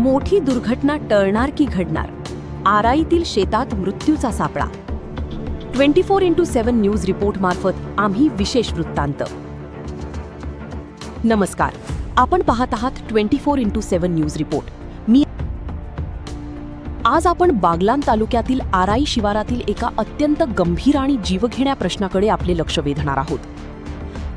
मोठी दुर्घटना टळणार की घडणार? आराईतील शेतात मृत्यूचा सापळा. 24x7 न्यूज रिपोर्ट मार्फत आम्ही विशेष वृत्तांत. नमस्कार, आपण पाहत आहात 24x7 न्यूज रिपोर्ट. आज आपण बागलाण तालुक्यातील आराई शिवारातील एका अत्यंत गंभीर आणि जीवघेण्या प्रश्नाकडे आपले लक्ष वेधणार आहोत.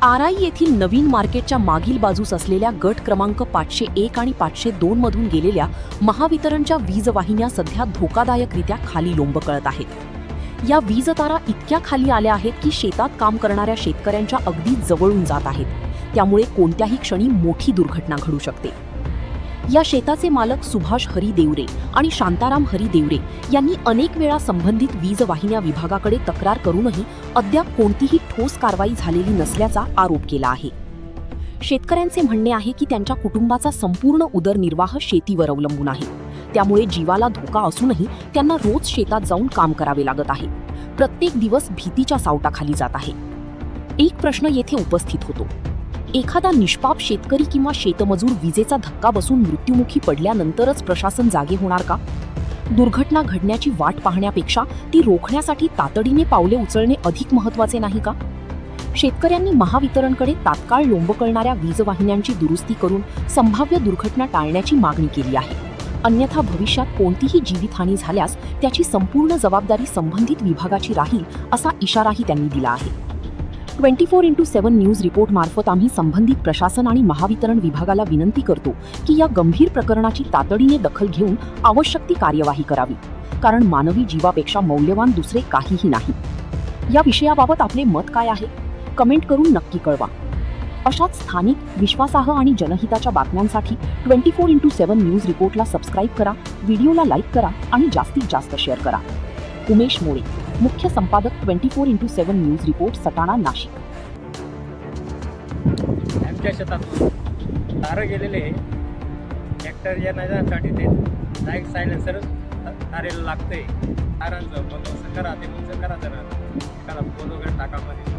आराई येथील नवीन मार्केटच्या मागील बाजूस असलेल्या गट क्रमांक 501 आणि 502 मधून गेलेल्या महावितरणच्या वीज वाहिन्या सध्या धोकादायकरित्या खाली लोंबकळत आहेत. या वीज तारा इतक्या खाली आल्या आहेत की शेतात काम करणाऱ्या शेतकऱ्यांच्या अगदी जवळून जात आहेत. त्यामुळे कोणत्याही क्षणी मोठी दुर्घटना घडू शकते. या शेताचे मालक सुभाष हरी देवरे आणि शांताराम हरी देवरे यांनी अनेक वेळा संबंधित वीज वाहिन्या विभागाकडे तक्रार करूनही अद्याप कोणतीही ठोस कारवाई झालेली नसल्याचा आरोप केला आहे. शेतकऱ्यांचे म्हणणे आहे की त्यांच्या कुटुंबाचा संपूर्ण उदरनिर्वाह शेतीवर अवलंबून आहे. त्यामुळे जीवाला धोका असूनही त्यांना रोज शेतात जाऊन काम करावे लागत आहे. प्रत्येक दिवस भीतीच्या सावटाखाली जात आहे. एक प्रश्न येथे उपस्थित होतो. एखादा निष्पाप शेतकरी किंवा शेतमजूर विजेचा धक्का बसून मृत्युमुखी पडल्यानंतरच प्रशासन जागे होणार का? दुर्घटना घडण्याची वाट पाहण्यापेक्षा ती रोखण्यासाठी तातडीने पावले उचलणे अधिक महत्त्वाचे नाही का? शेतकऱ्यांनी महावितरणकडे तात्काळ लोंबकळणाऱ्या वीज वाहिन्यांची दुरुस्ती करून संभाव्य दुर्घटना टाळण्याची मागणी केली आहे. अन्यथा भविष्यात कोणतीही जीवितहानी झाल्यास त्याची संपूर्ण जबाबदारी संबंधित विभागाची राहील, असा इशाराही त्यांनी दिला आहे. 24x7 न्यूज रिपोर्ट मार्फत आम्ही संबंधित प्रशासन आणि महावितरण विभागाला विनंती करतो की या गंभीर प्रकरणाची तातडीने दखल घेऊन आवश्यक ती कार्यवाही करावी, कारण मानवी जीवापेक्षा मौल्यवान दुसरे काहीही नाही. या विषयाबाबत आपले मत काय आहे? कमेंट करून नक्की कळवा. अशाच स्थानिक, विश्वासार्ह आणि जनहिताच्या बातम्यांसाठी 24x7 न्यूज रिपोर्टला सबस्क्राईब करा, व्हिडिओला लाईक करा आणि जास्तीत जास्त शेअर करा. उमेश मोरे, मुख्य संपादक, 24x7 news report, Satana, Nashik. आमच्या शेतातून तारं गेलेले ट्रॅक्टर येण्यासाठी ते डायरेक्ट सायलेन्सर तारेला लागते. तारांचं बंदोबस्त करा, ते तुमचं करा. जरा एखादा फोन वगैरे टाकामध्ये